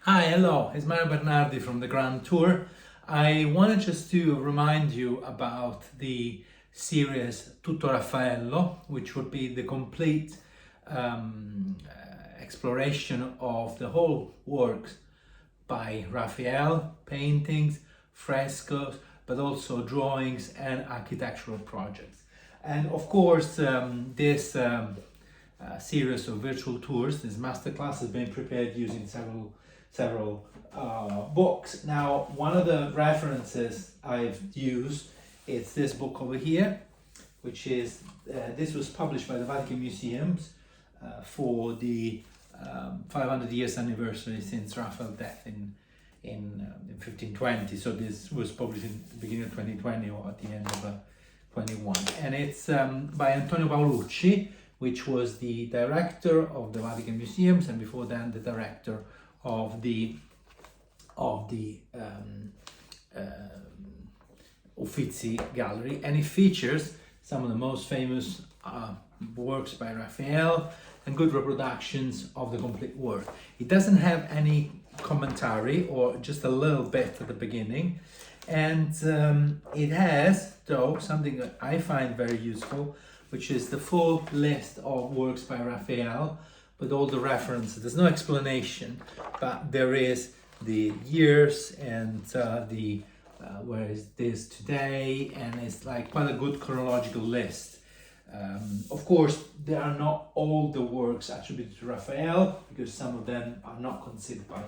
Hi, hello, it's Mario Bernardi from the Grand Tour. I wanted just to remind you about the series Tutto Raffaello, which would be the complete exploration of the whole works by Raphael, paintings, frescoes, but also drawings and architectural projects. And of course, this series of virtual tours, this masterclass, has been prepared using several books. Now, one of the references I've used is this book over here, which is this was published by the Vatican Museums for the 500 years anniversary since Raphael's death in 1520. So this was published in the beginning of 2020 or at the end of 21, and it's by Antonio Paolucci, which was the director of the Vatican Museums, and before then the director of the Uffizi Gallery, and it features some of the most famous works by Raphael and good reproductions of the complete work. It doesn't have any commentary, or just a little bit at the beginning, and it has, though, something that I find very useful, which is the full list of works by Raphael with all the references. There's no explanation, but there is the years and the where is this today, and it's like quite a good chronological list. Of course, there are not all the works attributed to Raphael, because some of them are not considered by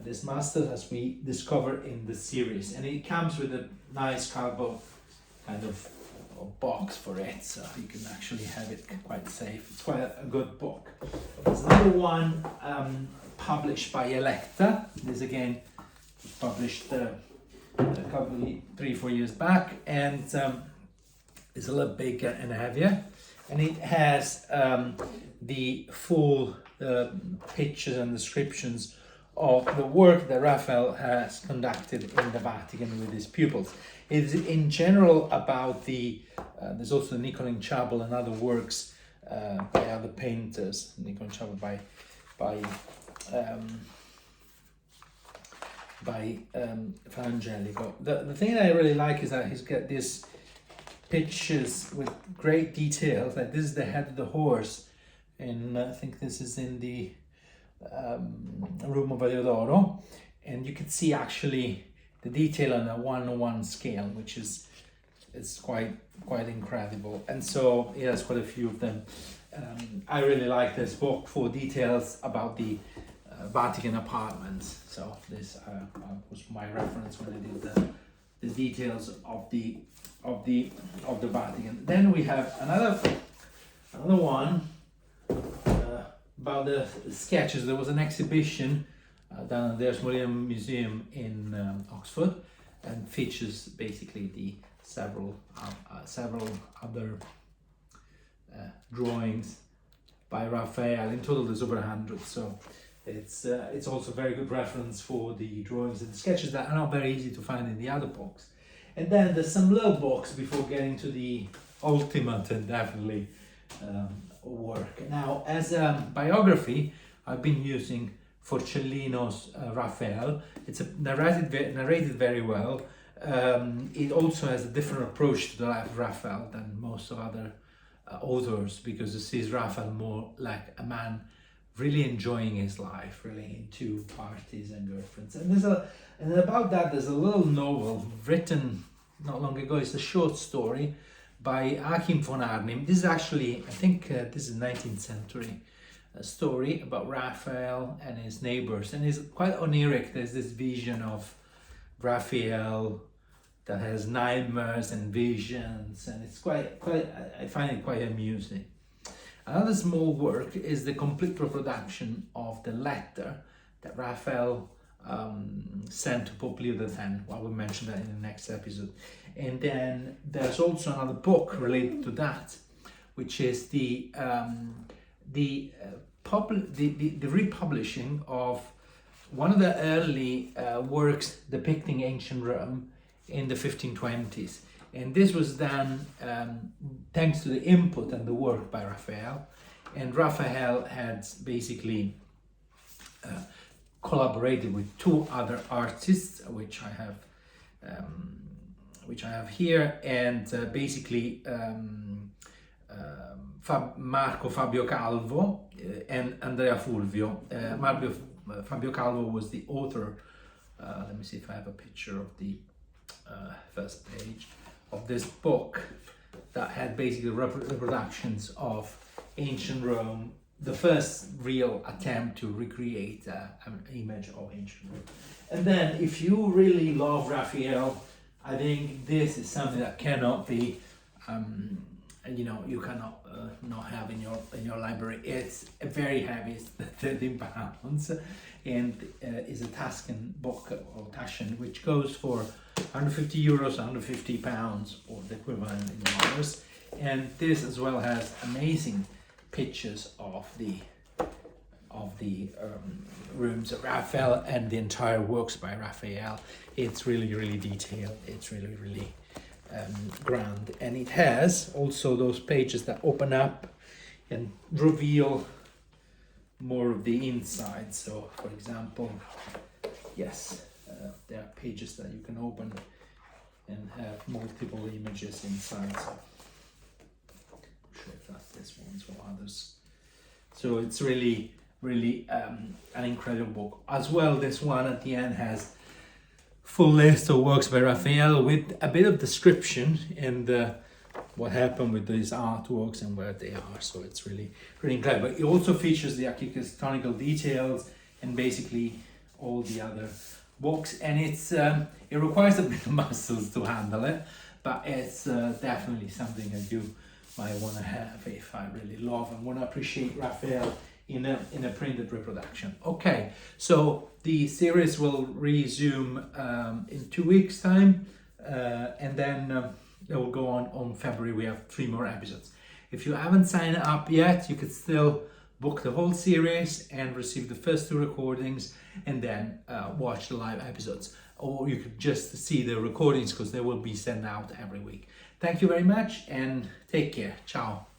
this master, as we discover in the series, and it comes with a nice cardboard kind of box for it, so you can actually have it quite safe. It's quite a good book. There's another one published by Electa. This again was published a couple, 3-4 years back, and it's a little bigger and heavier, and it has the full pictures and descriptions of the work that Raphael has conducted in the Vatican with his pupils. It's in general about the there's also the Niccolin Chapel and other works by other painters. Niccolin Chapel by Frangelico. The thing that I really like is that he's got these pictures with great details. Like this is the head of the horse, and I think this is in the room of Valiodoro, and you can see actually the detail on a 1:1 scale, which is quite incredible. And so he has quite a few of them. I really like this book for details about the Vatican apartments. So this was my reference when I did the details of the Vatican. Then we have another one about the sketches. There was an exhibition down at the Artistry Museum in Oxford, and features basically the several other drawings by Raphael. In total there's over 100, so it's also a very good reference for the drawings and the sketches that are not very easy to find in the other books. And then there's some little books before getting to the ultimate and definitely work. Now, as a biography, I've been using Forcellino's Raphael. It's narrated very well. It also has a different approach to the life of Raphael than most of other authors, because it sees Raphael more like a man really enjoying his life, really into parties and girlfriends. And about that, there's a little novel written not long ago. It's a short story by Achim von Arnim. This is actually, I think this is 19th century story about Raphael and his neighbors, and it's quite oniric. There's this vision of Raphael that has nightmares and visions, and it's quite I find it quite amusing. Another small work is the complete reproduction of the letter that Raphael sent to Pope Leo X. Well, we'll mention that in the next episode. And then there's also another book related to that, which is the republishing of one of the early works depicting ancient Rome in the 1520s. And this was done thanks to the input and the work by Raphael. And Raphael had basically collaborated with 2 other artists, which I have here, and basically Fabio Calvo and Andrea Fulvio. Fabio Calvo was the author. Let me see if I have a picture of the first page of this book that had basically reproductions of ancient Rome, the first real attempt to recreate an image of ancient Rome. And then if you really love Raphael, I think this is something that cannot be, you cannot not have in your library. It's very heavy, it's 13 pounds, and is a Tuscan book, or Tuscan, which goes for 150 euros, 150 pounds, or the equivalent in dollars. And this as well has amazing pictures of the rooms of Raphael and the entire works by Raphael. It's really, really detailed. It's really, really grand, and it has also those pages that open up and reveal more of the inside. So, for example, yes, there are pages that you can open and have multiple images inside. So, I'm sure if that's this one's for others. So it's really, really an incredible book. As well, this one at the end has full list of works by Raphael with a bit of description and what happened with these artworks and where they are. So it's really, really incredible. It also features the architectonical details and basically all the other books. And it's it requires a bit of muscles to handle it, but it's definitely something I do might want to have if I really love and want to appreciate Raphael in a printed reproduction. Okay, so the series will resume in 2 weeks' time, and then it will go on February. We have 3 more episodes. If you haven't signed up yet, you could still book the whole series and receive the first 2 recordings, and then watch the live episodes. Or you could just see the recordings because they will be sent out every week. Thank you very much and take care. Ciao.